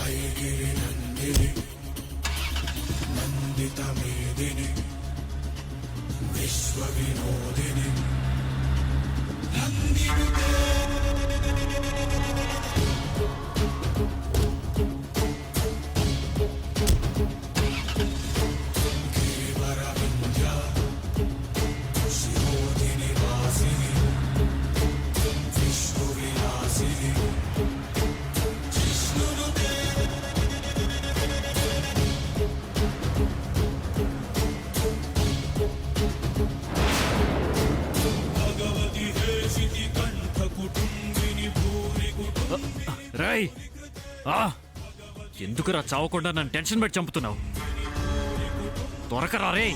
ఐగిరి నందిని నందిత మేదిని విశ్వ వినోదిని నందినుతే గిరివర వింధ్య శిరోదిని వాసిని విశ్వ విలాసిని జిష్ణునుతే భగవతి హేషితి కంఠ కుటుంబిని భూరి కుటుంబిని రాయ్ ఎందుకురా చావకుండా నన్ను టెన్షన్ పెట్టి చంపుతున్నావు? త్వరకరా రే.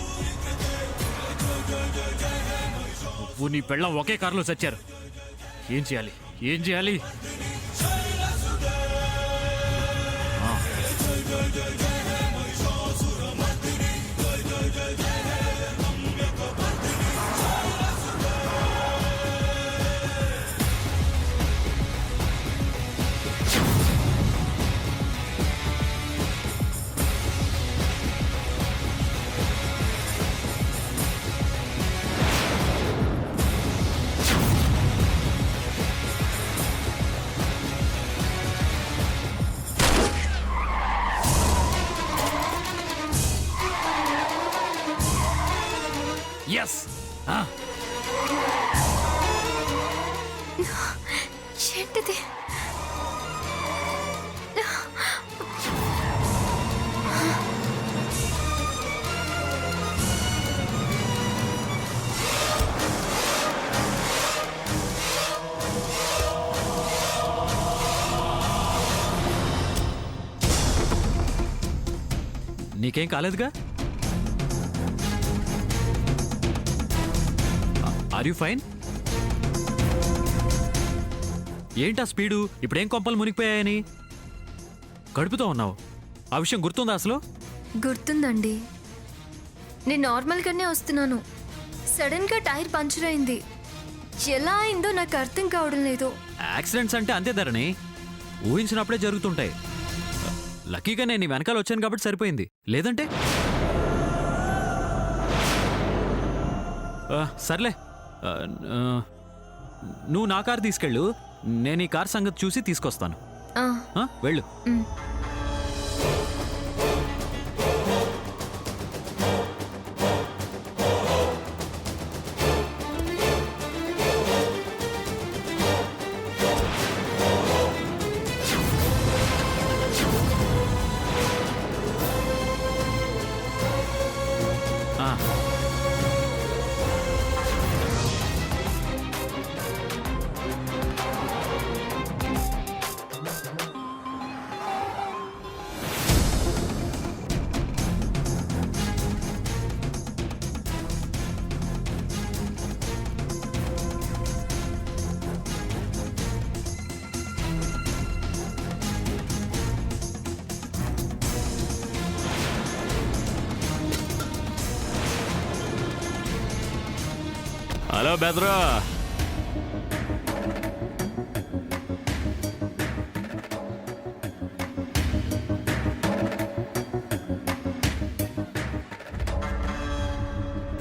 నువ్వు నీ పెళ్ళం ఒకే కారులో చచ్చారు. ఏం చేయాలి ఏం చేయాలి? ఎస్. ఏంటిది? నీకేం కాలేదుగా? Are you fine? ఏంటా స్పీడు? ఇప్పుడేం కొంపలు మునిగిపోయాయని గడుపుతూ ఉన్నావు? ఆ విషయం గుర్తుందా అసలు? గుర్తుందండి. నేను నార్మల్గానే వస్తున్నాను. సడన్గా టైర్ పంచర్ అయింది. ఎలా అయిందో నాకు అర్థం కావడం లేదు. యాక్సిడెంట్స్ అంటే అంతే ధరణి, ఊహించినప్పుడే జరుగుతుంటాయి. లక్కీగా నేను నీ వెనకాల వచ్చాను కాబట్టి సరిపోయింది. లేదంటే సర్లే, నువ్వు నా కారు తీసుకెళ్ళు. నేను ఈ కార్ సంగతి చూసి తీసుకొస్తాను. వెళ్ళు. హలో బెదరా,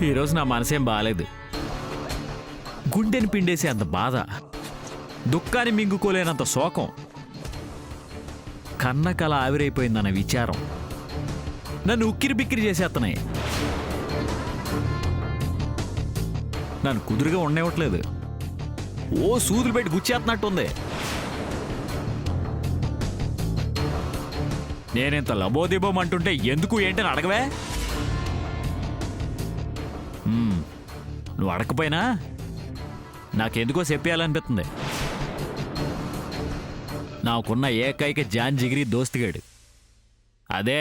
ఈరోజు నా మనసేం బాగాలేదు. గుండెని పిండేసే అంత బాధ, దుఃఖాన్ని మింగుకోలేనంత శోకం, కన్న కల ఆవిరైపోయిందన్న విచారం నన్ను ఉక్కిరి బిక్కిరి చేసేస్తున్నాయి. నన్ను కుదురుగా ఉండనివ్వట్లేదు. ఓ సూదులు పెట్టి గుచ్చేస్తున్నట్టుంది. నేనింత లబోదిబోం అంటుంటే ఎందుకు ఏంటని అడగవే? నువ్వు అడగకపోయినా నాకెందుకో చెప్పేయాలనిపిస్తుంది. నాకున్న ఏకైక జాన్ జిగిరి దోస్తుగాడు, అదే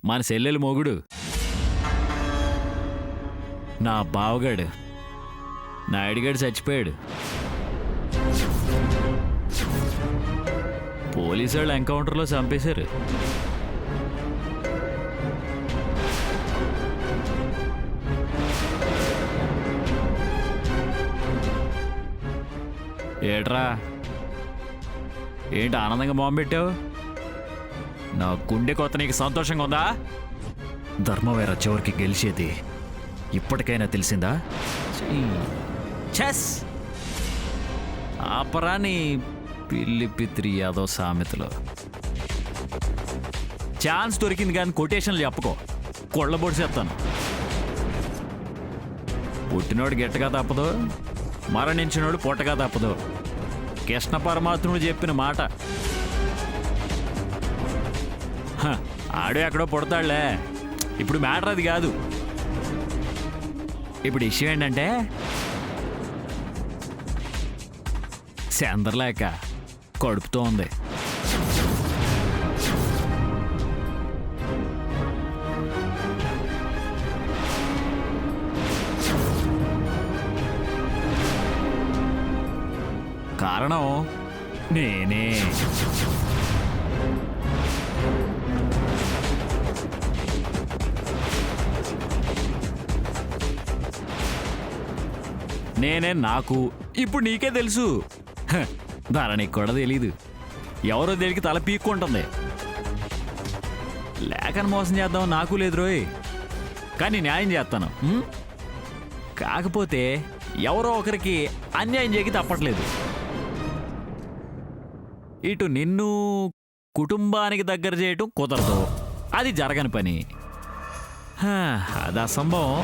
మన సెల్లెలు మొగుడు, నా బావగాడు. నాయుడుగాడు చచ్చిపోయాడు. పోలీసు వాళ్ళు ఎన్కౌంటర్లో చంపేశారు. ఏట్రా, ఏంటి ఆనందంగా మొహం పెట్టావు? నా గుండె కోత నీకు సంతోషంగా ఉందా? ధర్మవేర చివరికి గెలిచేది ఇప్పటికైనా తెలిసిందా? చెస్ ఆపరాని పిల్లి పిత్రి యాదో సామెతలో. ఛాన్స్ దొరికింది కానీ కొటేషన్లు చెప్పుకో, కొళ్ళబొడి చేస్తాను. పుట్టినోడు గెట్టగా తప్పదు, మరణించినోడు పొట్టగా తప్పదు. కృష్ణ పరమాత్ముడు చెప్పిన మాట. ఆడు ఎక్కడో పుడతాడులే. ఇప్పుడు మ్యాటర్ అది కాదు. ఇప్పుడు విషయం ఏంటంటే చంద్రలేక కడుపుతో ఉంది. కారణం నేనే. నేనే నాకు ఇప్పుడు నీకే తెలుసు. ధరణికి కూడా తెలీదు. ఎవరో దేనికి తల పీక్కుంటుంది. లేఖను మోసం చేద్దాం నాకు లేదు రోయ్, కానీ న్యాయం చేస్తాను. కాకపోతే ఎవరో ఒకరికి అన్యాయం చేయకి తప్పట్లేదు. ఇటు నిన్ను కుటుంబానికి దగ్గర చేయటం కుదరదు, అది జరగని పని. అది అసంభవం.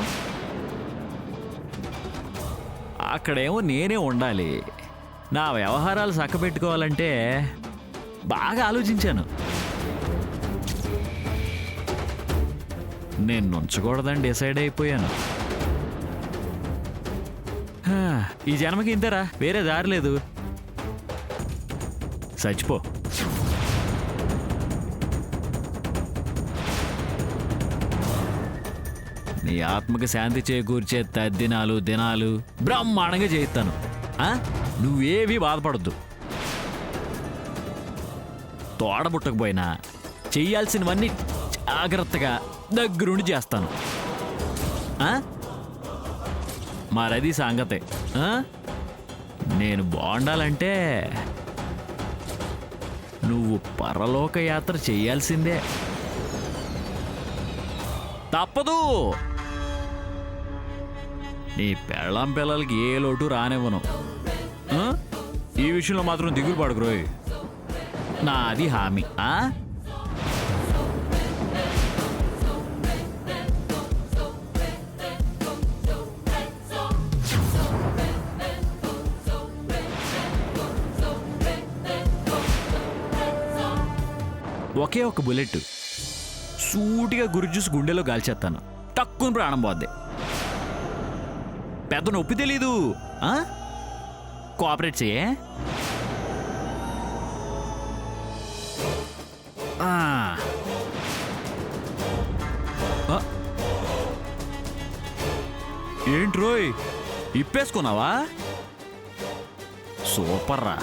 అక్కడేమో నేనే ఉండాలి. నా వ్యవహారాలు చక్కబెట్టుకోవాలంటే బాగా ఆలోచించాను. నేను ఉంచకూడదని డిసైడ్ అయిపోయాను. ఈ జన్మకి ఇంతరా, వేరే దారి లేదు. చచ్చిపో. నీ ఆత్మకి శాంతి చేకూర్చే తద్దినాలు దినాలు బ్రహ్మాండంగా చేయిస్తాను. నువ్వేవీ బాధపడద్దు. తోడబుట్టకపోయినా చెయ్యాల్సినవన్నీ జాగ్రత్తగా దగ్గరుండి చేస్తాను. మరది సంగతే. నేను బాగుండాలంటే నువ్వు పరలోక యాత్ర చెయ్యాల్సిందే. తప్పదు. నీ పెళ్ళాం పిల్లలకి ఏ లోటు రానివ్వను. ఈ విషయంలో మాత్రం దిగులు పడకురోయ్, నాది హామీ. ఒకే ఒక బుల్లెట్ సూటిగా గురి చూసి గుండెలో గాల్చేస్తాను. తక్కువ ప్రాణం పోద్ది. పెద్ద నొప్పి తెలీదు. కోఆపరేట్ చేయే. ఏంట్రోయ్ ఇప్పేసుకున్నావా? సూపర్ రా.